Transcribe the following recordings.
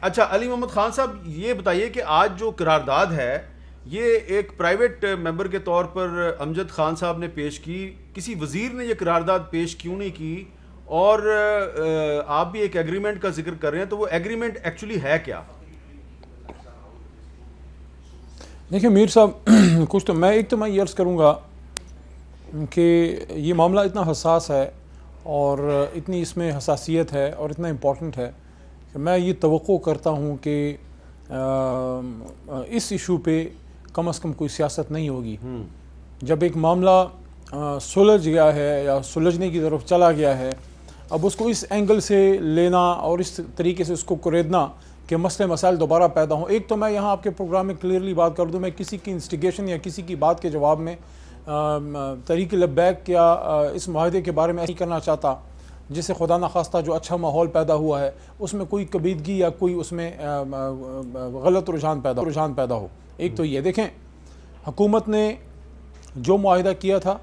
اچھا علی محمد خان صاحب یہ بتائیے کہ آج جو قرارداد ہے یہ ایک پرائیویٹ ممبر کے طور پر امجد خان صاحب نے پیش کی، کسی وزیر نے یہ قرارداد پیش کیوں نہیں کی؟ اور آپ بھی ایک ایگریمنٹ کا ذکر کر رہے ہیں، تو وہ ایگریمنٹ ایکچولی ہے کیا؟ دیکھیں میر صاحب، کچھ تو میں یہ عرض کروں گا کہ یہ معاملہ اتنا حساس ہے اور اتنی اس میں حساسیت ہے اور اتنا امپورٹنٹ ہے کہ میں یہ توقع کرتا ہوں کہ اس ایشو پہ کم از کم کوئی سیاست نہیں ہوگی۔ جب ایک معاملہ سلجھ گیا ہے یا سلجھنے کی طرف چلا گیا ہے، اب اس کو اس اینگل سے لینا اور اس طریقے سے اس کو کریدنا کہ مسئلے مسائل دوبارہ پیدا ہوں۔ ایک تو میں یہاں آپ کے پروگرام میں کلیئرلی بات کر دوں، میں کسی کی انسٹیگیشن یا کسی کی بات کے جواب میں تحریک لبیک یا اس معاہدے کے بارے میں نہیں کرنا چاہتا جس سے خدا نخواستہ جو اچھا ماحول پیدا ہوا ہے اس میں کوئی کبیدگی یا کوئی اس میں غلط رجحان پیدا ہو۔ ایک تو یہ دیکھیں، حکومت نے جو معاہدہ کیا تھا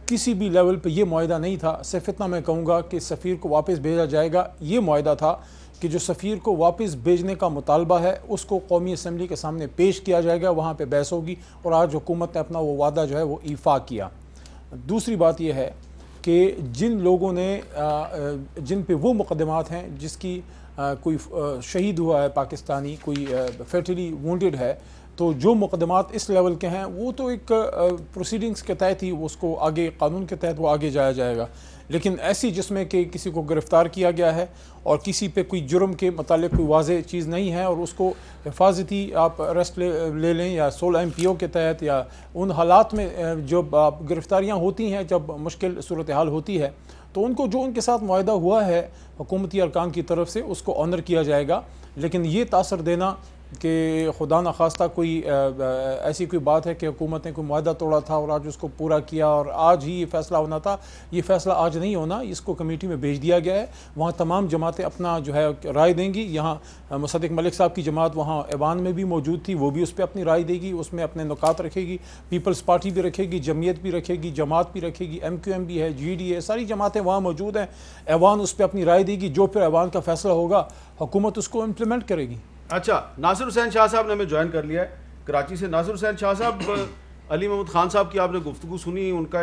کسی بھی لیول پہ یہ معاہدہ نہیں تھا، صرف اتنا میں کہوں گا کہ سفیر کو واپس بھیجا جائے گا۔ یہ معاہدہ تھا کہ جو سفیر کو واپس بھیجنے کا مطالبہ ہے اس کو قومی اسمبلی کے سامنے پیش کیا جائے گا، وہاں پہ بحث ہوگی، اور آج حکومت نے اپنا وہ وعدہ جو ہے وہ ایفا کیا۔ دوسری بات یہ ہے کہ جن لوگوں نے جن پہ وہ مقدمات ہیں جس کی کوئی شہید ہوا ہے پاکستانی، کوئی فیٹلی وونڈڈ ہے، تو جو مقدمات اس لیول کے ہیں وہ تو ایک پروسیڈنگز کے تحت ہی اس کو آگے قانون کے تحت وہ آگے جایا جائے گا۔ لیکن ایسی جس میں کہ کسی کو گرفتار کیا گیا ہے اور کسی پہ کوئی جرم کے متعلق کوئی واضح چیز نہیں ہے اور اس کو حفاظتی آپ اریسٹ لے لیں یا 16 MPO کے تحت یا ان حالات میں جب گرفتاریاں ہوتی ہیں، جب مشکل صورتحال ہوتی ہے، تو ان کو جو ان کے ساتھ معاہدہ ہوا ہے حکومتی ارکان کی طرف سے اس کو آنر کیا جائے گا۔ لیکن یہ تاثر دینا کہ خدا نخواستہ کوئی ایسی کوئی بات ہے کہ حکومت نے کوئی معاہدہ توڑا تھا اور آج اس کو پورا کیا اور آج ہی یہ فیصلہ ہونا تھا، یہ فیصلہ آج نہیں ہونا، اس کو کمیٹی میں بھیج دیا گیا ہے، وہاں تمام جماعتیں اپنا جو ہے رائے دیں گی۔ یہاں مصدق ملک صاحب کی جماعت وہاں ایوان میں بھی موجود تھی، وہ بھی اس پہ اپنی رائے دے گی، اس میں اپنے نکات رکھے گی، پیپلز پارٹی بھی رکھے گی، جمعیت بھی رکھے گی، جماعت بھی رکھے گی، MQM بھی ہے، GD ہے، ساری جماعتیں وہاں موجود ہیں۔ ایوان اس پہ اپنی رائے دے گی، جو پھر ایوان کا فیصلہ ہوگا حکومت اس کو امپلیمنٹ کرے گی۔ اچھا، ناصر حسین شاہ صاحب نے ہمیں جوائن کر لیا ہے کراچی سے۔ ناصر حسین شاہ صاحب، علی محمد خان صاحب کی آپ نے گفتگو سنی، ان کا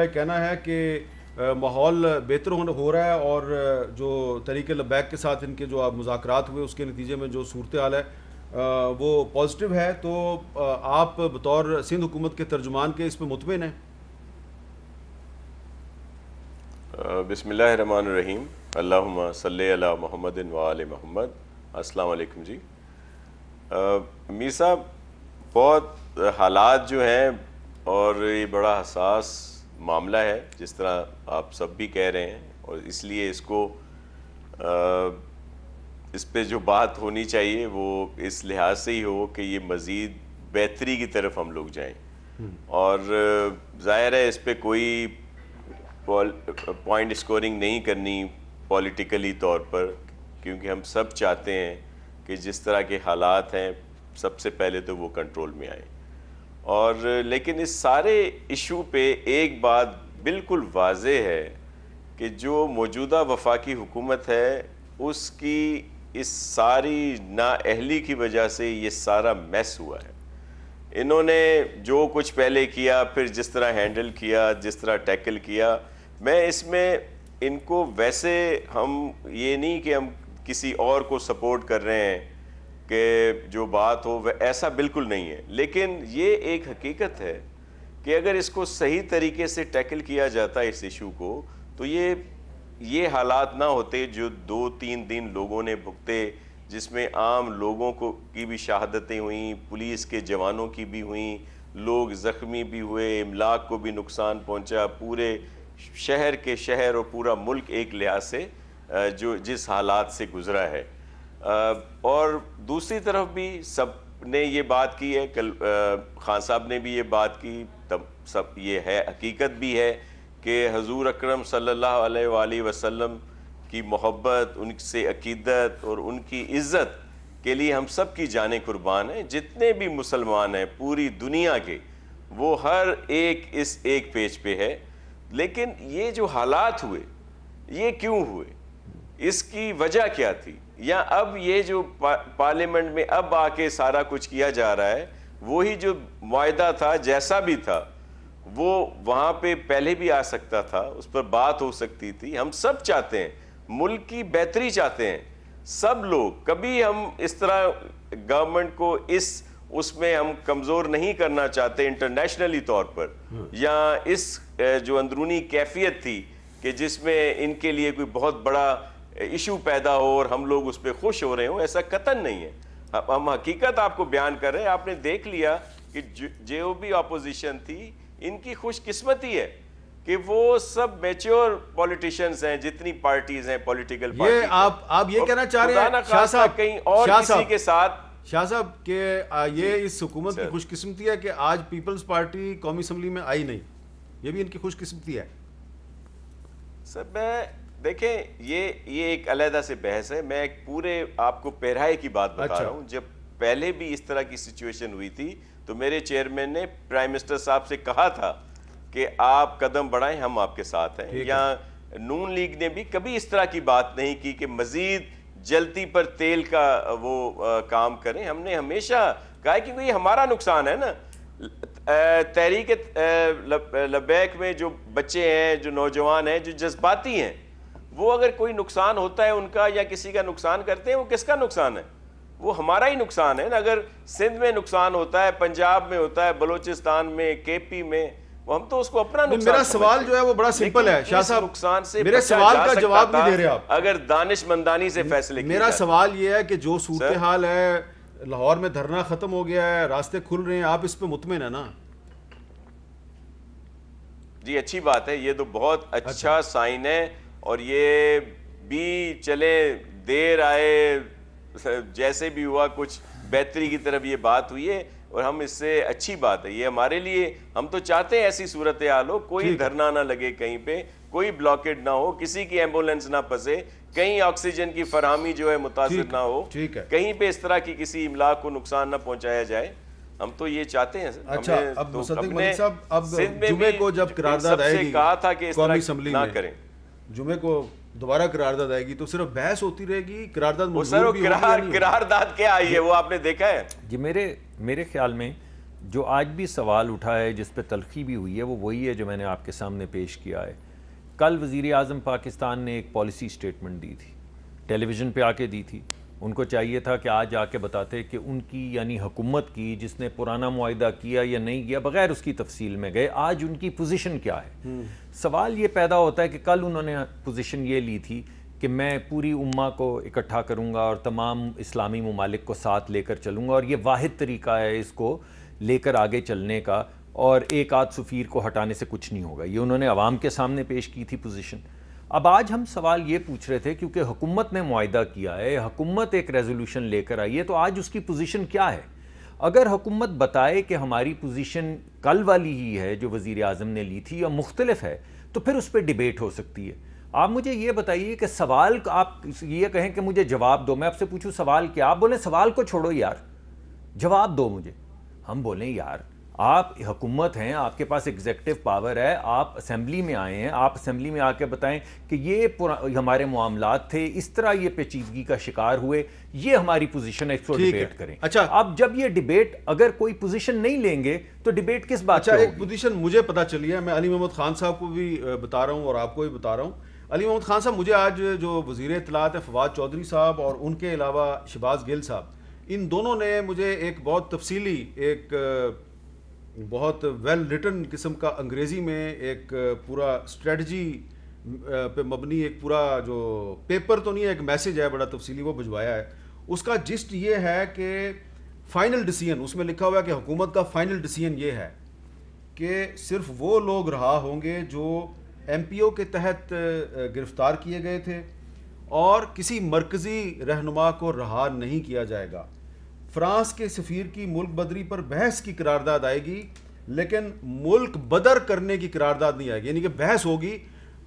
یہ کہنا ہے کہ ماحول بہتر ہو رہا ہے اور جو تحریک لبیک کے ساتھ ان کے جو مذاکرات ہوئے اس کے نتیجے میں جو صورتحال ہے وہ پازیٹیو ہے، تو آپ بطور سندھ حکومت کے ترجمان کے اس پہ مطمئن ہیں؟ بسم اللہ الرحمن الرحیم، اللہم صلی علی محمد وآل محمد۔ السلام علیکم جی۔ میر صاحب، بہت حالات جو ہیں اور یہ بڑا حساس معاملہ ہے جس طرح آپ سب بھی کہہ رہے ہیں، اور اس لیے اس کو اس پہ جو بات ہونی چاہیے وہ اس لحاظ سے ہی ہو کہ یہ مزید بہتری کی طرف ہم لوگ جائیں، اور ظاہر ہے اس پہ کوئی پوائنٹ اسکورنگ نہیں کرنی پولیٹیکلی طور پر، کیونکہ ہم سب چاہتے ہیں کہ جس طرح کے حالات ہیں سب سے پہلے تو وہ کنٹرول میں آئیں۔ اور لیکن اس سارے ایشو پہ ایک بات بالکل واضح ہے کہ جو موجودہ وفاقی حکومت ہے اس کی اس ساری نااہلی کی وجہ سے یہ سارا میس ہوا ہے۔ انہوں نے جو کچھ پہلے کیا، پھر جس طرح ہینڈل کیا، جس طرح ٹیکل کیا، میں اس میں ان کو ویسے ہم یہ نہیں کہ ہم کسی اور کو سپورٹ کر رہے ہیں کہ جو بات ہو، ایسا بالکل نہیں ہے، لیکن یہ ایک حقیقت ہے کہ اگر اس کو صحیح طریقے سے ٹیکل کیا جاتا ہے اس ایشو کو، تو یہ حالات نہ ہوتے جو 2-3 دن لوگوں نے بھگتے، جس میں عام لوگوں کی بھی شہادتیں ہوئیں، پولیس کے جوانوں کی بھی ہوئیں، لوگ زخمی بھی ہوئے، املاک کو بھی نقصان پہنچا، پورے شہر کے شہر اور پورا ملک ایک لحاظ سے جس حالات سے گزرا ہے۔ اور دوسری طرف بھی سب نے یہ بات کی ہے، کل خان صاحب نے بھی یہ بات کی، سب یہ ہے، حقیقت بھی ہے کہ حضور اکرم صلی اللہ علیہ وآلہ وسلم کی محبت، ان سے عقیدت اور ان کی عزت کے لیے ہم سب کی جانیں قربان ہیں۔ جتنے بھی مسلمان ہیں پوری دنیا کے، وہ ہر ایک اس ایک پیج پہ ہے۔ لیکن یہ جو حالات ہوئے، یہ کیوں ہوئے؟ اس کی وجہ کیا تھی؟ یا اب یہ جو پارلیمنٹ میں اب آ کے سارا کچھ کیا جا رہا ہے وہی جو معاہدہ تھا جیسا بھی تھا وہ وہاں پہ پہلے بھی آ سکتا تھا, اس پر بات ہو سکتی تھی. ہم سب چاہتے ہیں, ملک کی بہتری چاہتے ہیں سب لوگ. کبھی ہم اس طرح گورنمنٹ کو اس میں ہم کمزور نہیں کرنا چاہتے انٹرنیشنلی طور پر, یا اس جو اندرونی کیفیت تھی کہ جس میں ان کے لیے کوئی بہت بڑا ایشو پیدا ہو اور ہم لوگ اس پہ خوش ہو رہے ہوں, ایسا قطعاً نہیں ہے. ہم حقیقت آپ کو بیان کر رہے ہیں. آپ نے دیکھ لیا کہ جو بھی اپوزیشن تھی ان کی خوش قسمتی ہے کہ وہ سب میچور پولیٹیشنز ہیں, جتنی پارٹیز ہیں پولیٹیکل پارٹیز. یہ آپ یہ کہنا چاہ رہے ہیں شاہ صاحب کہیں اور کسی کے ساتھ شاہ صاحب کہ یہ اس حکومت کی خوش قسمتی ہے کہ آج پیپلز پارٹی قومی اسمبلی میں آئی نہیں, یہ بھی ان کی خوش قسمتی ہے؟ سر میں دیکھیں یہ ایک علیحدہ سے بحث ہے. میں ایک پورے آپ کو پیرائے کی بات بتا رہا ہوں. جب پہلے بھی اس طرح کی سچویشن ہوئی تھی تو میرے چیئرمین نے پرائم منسٹر صاحب سے کہا تھا کہ آپ قدم بڑھائیں, ہم آپ کے ساتھ ہیں. یا نون لیگ نے بھی کبھی اس طرح کی بات نہیں کی کہ مزید جلتی پر تیل کا وہ کام کریں. ہم نے ہمیشہ کہا کہ یہ ہمارا نقصان ہے نا. تحریک لبیک میں جو بچے ہیں, جو نوجوان ہیں, جو جذباتی ہیں, وہ اگر کوئی نقصان ہوتا ہے ان کا یا کسی کا نقصان کرتے ہیں, وہ کس کا نقصان ہے؟ وہ ہمارا ہی نقصان ہے نا. اگر سندھ میں نقصان ہوتا ہے, پنجاب میں ہوتا ہے, بلوچستان میں, کے پی میں, ہم تو اس کو اپنا نقصان. میرا سوال جو ہے وہ بڑا سمپل ہے شاہ صاحب, نقصان سے میرے سوال کا جواب نہیں دے رہے آپ. اگر دانش مندانی سے فیصلے کیے میرا سوال یہ ہے کہ جو صورتحال ہے, لاہور میں دھرنا ختم ہو گیا ہے, راستے کھل رہے ہیں, آپ اس پہ مطمئن ہیں نا؟ جی اچھی بات ہے, یہ تو بہت اچھا سائن ہے. اور یہ بھی چلے دیر آئے جیسے بھی ہوا, کچھ بہتری کی طرف یہ بات ہوئی ہے اور ہم اس سے اچھی بات ہے. یہ ہمارے لیے, ہم تو چاہتے ہیں ایسی صورتحال ہو, کوئی دھرنا نہ لگے کہیں پہ, کوئی بلاکیڈ نہ ہو, کسی کی ایمبولینس نہ پھنسے, کہیں آکسیجن کی فراہمی جو ہے متاثر نہ ہو, کہیں پہ اس طرح کی کسی املاک کو نقصان نہ پہنچایا جائے. ہم تو یہ چاہتے ہیں. اچھا اب مصدق ملک صاحب, اب جمعے کو جب قرارداد آئے گی کہا تھا کہ اس طرح نہ کریں, جمعے کو دوبارہ قرارداد آئے گی تو صرف بحث ہوتی رہے گی, قرارداد منظور بھی ہوگی. قرارداد کیا آئی ہے وہ آپ نے دیکھا ہے؟ جی میرے خیال میں جو آج بھی سوال اٹھا ہے, جس پہ تلخی بھی ہوئی ہے, وہ وہی ہے جو میں نے آپ کے سامنے پیش کیا ہے. کل وزیر اعظم پاکستان نے ایک پالیسی سٹیٹمنٹ دی تھی, ٹیلی ویژن پہ آ کے دی تھی. ان کو چاہیے تھا کہ آج آ کے بتاتے کہ ان کی یعنی حکومت کی, جس نے پرانا معاہدہ کیا یا نہیں کیا, بغیر اس کی تفصیل میں گئے, آج ان کی پوزیشن کیا ہے. سوال یہ پیدا ہوتا ہے کہ کل انہوں نے پوزیشن یہ لی تھی کہ میں پوری امہ کو اکٹھا کروں گا اور تمام اسلامی ممالک کو ساتھ لے کر چلوں گا, اور یہ واحد طریقہ ہے اس کو لے کر آگے چلنے کا, اور ایک آدھ سفیر کو ہٹانے سے کچھ نہیں ہوگا. یہ انہوں نے عوام کے سامنے پیش کی تھی پوزیشن. اب آج ہم سوال یہ پوچھ رہے تھے کیونکہ حکومت نے معاہدہ کیا ہے, حکومت ایک ریزولوشن لے کر آئی ہے, تو آج اس کی پوزیشن کیا ہے؟ اگر حکومت بتائے کہ ہماری پوزیشن کل والی ہی ہے جو وزیر اعظم نے لی تھی یا مختلف ہے, تو پھر اس پہ ڈیبیٹ ہو سکتی ہے. آپ مجھے یہ بتائیے کہ سوال آپ یہ کہیں کہ مجھے جواب دو, میں آپ سے پوچھوں سوال کیا, آپ بولیں سوال کو چھوڑو یار, جواب دو مجھے. ہم بولیں یار آپ حکومت ہیں, آپ کے پاس ایگزیکٹو پاور ہے, آپ اسمبلی میں آئے ہیں, آپ اسمبلی میں آ کے بتائیں کہ یہ ہمارے معاملات تھے, اس طرح یہ پیچیدگی کا شکار ہوئے, یہ ہماری پوزیشن ہے, اس کو ڈیبیٹ کریں. اچھا اب جب یہ ڈیبیٹ اگر کوئی پوزیشن نہیں لیں گے تو ڈیبیٹ کس بات اچھا ایک پوزیشن مجھے پتا چلی ہے, میں علی محمد خان صاحب کو بھی بتا رہا ہوں اور آپ کو بھی بتا رہا ہوں. علی محمد خان صاحب, مجھے آج جو وزیر اطلاعات ہیں فواد چودھری صاحب اور ان کے علاوہ شہباز گل صاحب, ان دونوں نے مجھے ایک بہت تفصیلی, ایک بہت ویل ریٹن قسم کا انگریزی میں ایک پورا اسٹریٹجی پہ مبنی ایک پورا جو پیپر تو نہیں ہے, ایک میسیج ہے بڑا تفصیلی, وہ بھجوایا ہے. اس کا جسٹ یہ ہے کہ فائنل ڈیسیژن, اس میں لکھا ہوا ہے کہ حکومت کا فائنل ڈیسیژن یہ ہے کہ صرف وہ لوگ رہا ہوں گے جو ایم پی او کے تحت گرفتار کیے گئے تھے, اور کسی مرکزی رہنما کو رہا نہیں کیا جائے گا. فرانس کے سفیر کی ملک بدری پر بحث کی قرارداد آئے گی, لیکن ملک بدر کرنے کی قرارداد نہیں آئے گی. یعنی کہ بحث ہوگی,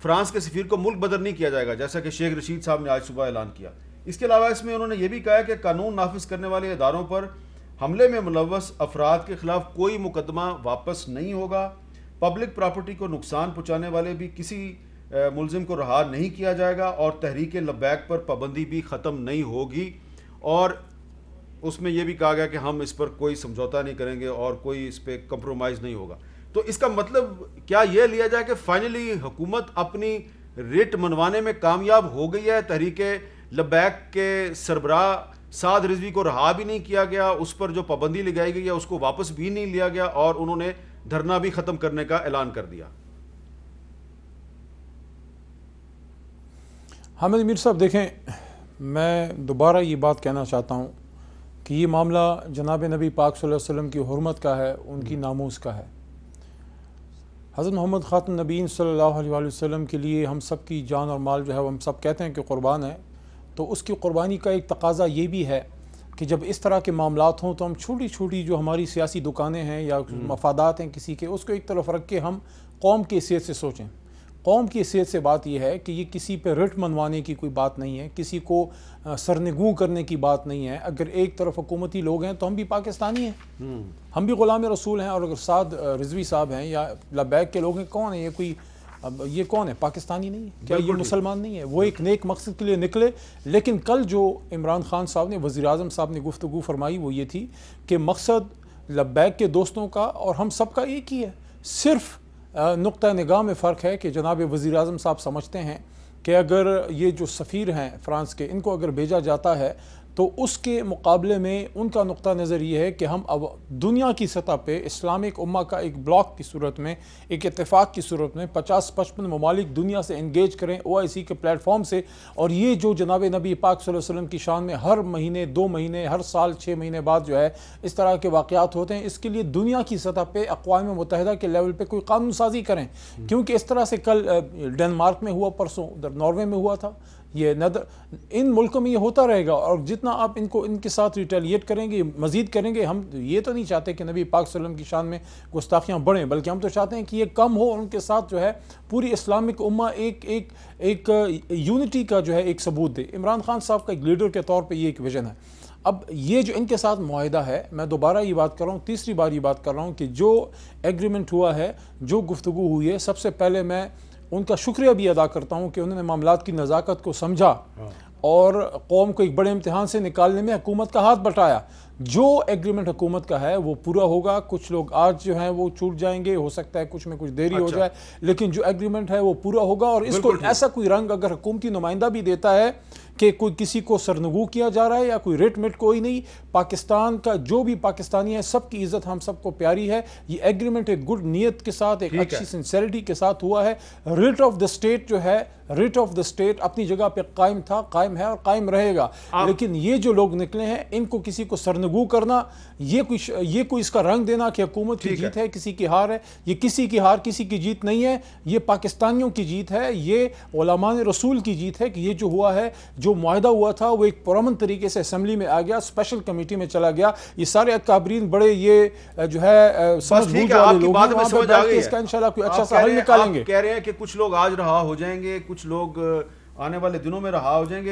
فرانس کے سفیر کو ملک بدر نہیں کیا جائے گا, جیسا کہ شیخ رشید صاحب نے آج صبح اعلان کیا. اس کے علاوہ اس میں انہوں نے یہ بھی کہا ہے کہ قانون نافذ کرنے والے اداروں پر حملے میں ملوث افراد کے خلاف کوئی مقدمہ واپس نہیں ہوگا. پبلک پراپرٹی کو نقصان پہنچانے والے بھی کسی ملزم کو رہا نہیں کیا جائے گا اور تحریک لبیک پر پابندی بھی ختم نہیں ہوگی، اور اس میں یہ بھی کہا گیا کہ ہم اس پر کوئی سمجھوتا نہیں کریں گے اور کوئی اس پہ کمپرومائز نہیں ہوگا۔ تو اس کا مطلب کیا یہ لیا جائے کہ فائنلی حکومت اپنی ریٹ منوانے میں کامیاب ہو گئی ہے؟ تحریک لبیک کے سربراہ سعد رضوی کو رہا بھی نہیں کیا گیا، اس پر جو پابندی لگائی گئی ہے اس کو واپس بھی نہیں لیا گیا، اور انہوں نے دھرنا بھی ختم کرنے کا اعلان کر دیا۔ حامد امیر صاحب دیکھیں، میں دوبارہ یہ بات کہنا چاہتا ہوں کہ یہ معاملہ جناب نبی پاک صلی اللہ علیہ وسلم کی حرمت کا ہے، ان کی ناموس کا ہے۔ حضرت محمد خاتم نبیین صلی اللہ علیہ وسلم کے لیے ہم سب کی جان اور مال جو ہے وہ ہم سب کہتے ہیں کہ قربان ہے، تو اس کی قربانی کا ایک تقاضا یہ بھی ہے کہ جب اس طرح کے معاملات ہوں تو ہم چھوٹی چھوٹی جو ہماری سیاسی دکانیں ہیں یا مفادات ہیں کسی کے، اس کو ایک طرف رکھ کے ہم قوم کی حیثیت سے سوچیں۔ قوم کی حیثیت سے بات یہ ہے کہ یہ کسی پہ رٹ منوانے کی کوئی بات نہیں ہے، کسی کو سرنگوں کرنے کی بات نہیں ہے۔ اگر ایک طرف حکومتی لوگ ہیں تو ہم بھی پاکستانی ہیں، ہم بھی غلام رسول ہیں، اور اگر سعد رضوی صاحب ہیں یا لبیک کے لوگ ہیں، کون ہیں یہ کون ہے؟ پاکستانی نہیں ہے کیا؟ یہ مسلمان نہیں ہے؟ وہ ایک نیک مقصد کے لیے نکلے، لیکن کل جو عمران خان صاحب نے، وزیر اعظم صاحب نے گفتگو فرمائی وہ یہ تھی کہ مقصد لبیک کے دوستوں کا اور ہم سب کا ایک ہی ہے، صرف نقطہ نگاہ میں فرق ہے کہ جناب وزیر اعظم صاحب سمجھتے ہیں کہ اگر یہ جو سفیر ہیں فرانس کے، ان کو اگر بھیجا جاتا ہے تو اس کے مقابلے میں ان کا نقطہ نظر یہ ہے کہ ہم اب دنیا کی سطح پہ اسلامک امہ کا ایک بلاک کی صورت میں، ایک اتفاق کی صورت میں 50-55 ممالک دنیا سے انگیج کریں OIC کے پلیٹ فارم سے، اور یہ جو جناب نبی پاک صلی اللہ علیہ وسلم کی شان میں ہر مہینے 2 مہینے ہر سال 6 مہینے بعد جو ہے اس طرح کے واقعات ہوتے ہیں، اس کے لیے دنیا کی سطح پہ اقوام متحدہ کے لیول پہ کوئی قانون سازی کریں، کیونکہ اس طرح سے کل ڈنمارک میں ہوا، پرسوں ادھر ناروے میں ہوا تھا، یہ ان ملکوں میں یہ ہوتا رہے گا، اور جتنا آپ ان کے ساتھ ریٹیلیٹ کریں گے، مزید کریں گے۔ ہم یہ تو نہیں چاہتے کہ نبی پاک صلی اللہ علیہ وسلم کی شان میں گستاخیاں بڑھیں، بلکہ ہم تو چاہتے ہیں کہ یہ کم ہو، اور ان کے ساتھ جو ہے پوری اسلامک امہ ایک یونٹی کا جو ہے ایک ثبوت دے۔ عمران خان صاحب کا ایک لیڈر کے طور پہ یہ ایک ویژن ہے۔ اب یہ جو ان کے ساتھ معاہدہ ہے، میں دوبارہ یہ بات کر رہا ہوں، تیسری بار یہ بات کر رہا ہوں کہ جو ایگریمنٹ ہوا ہے، جو گفتگو ہوئی ہے، سب سے پہلے میں ان کا شکریہ بھی ادا کرتا ہوں کہ انہوں نے معاملات کی نزاکت کو سمجھا اور قوم کو ایک بڑے امتحان سے نکالنے میں حکومت کا ہاتھ بٹایا۔ جو ایگریمنٹ حکومت کا ہے وہ پورا ہوگا، کچھ لوگ آج جو ہیں وہ چھوٹ جائیں گے، ہو سکتا ہے کچھ میں کچھ دیری ہو جائے، لیکن جو ایگریمنٹ ہے وہ پورا ہوگا، اور اس کو ایسا کوئی رنگ اگر حکومتی نمائندہ بھی دیتا ہے کہ کوئی کسی کو سرنگو کیا جا رہا ہے یا کوئی ریٹ مٹ کوئی نہیں، پاکستان کا جو بھی پاکستانی ہے سب کی عزت ہم سب کو پیاری ہے۔ یہ ایگریمنٹ ایک گڈ نیت کے ساتھ، ایک اچھی سنسیریٹی کے ساتھ ہوا ہے۔ ریٹ آف دا اسٹیٹ جو ہے، ریٹ آف دا اسٹیٹ اپنی جگہ پہ قائم تھا، قائم ہے اور قائم رہے گا، لیکن یہ جو لوگ نکلے ہیں ان کو کسی کو سرنگو کرنا، یہ کوئی اس کا رنگ دینا کہ حکومت کی جیت ہے، کسی کی ہار ہے، یہ کسی کی ہار کسی کی جیت نہیں ہے، یہ پاکستانیوں کی جیت ہے، یہ علماء رسول کی جیت ہے کہ یہ جو ہوا ہے، جو معاہدہ ہوا تھا وہ ایک پرامن طریقے سے اسمبلی میں آ گیا، اسپیشل کمیٹی میں چلا گیا۔ یہ سارے اکابرین بڑے یہ جو ہے سمجھ بوجھ والے لوگ ہیں، اس کا انشاءاللہ کوئی اچھا سا حل نکالیں گے۔ کہہ رہے ہیں کہ کچھ لوگ آج رہا ہو جائیں گے، کچھ لوگ آنے والے دنوں میں رہا ہو جائیں گے۔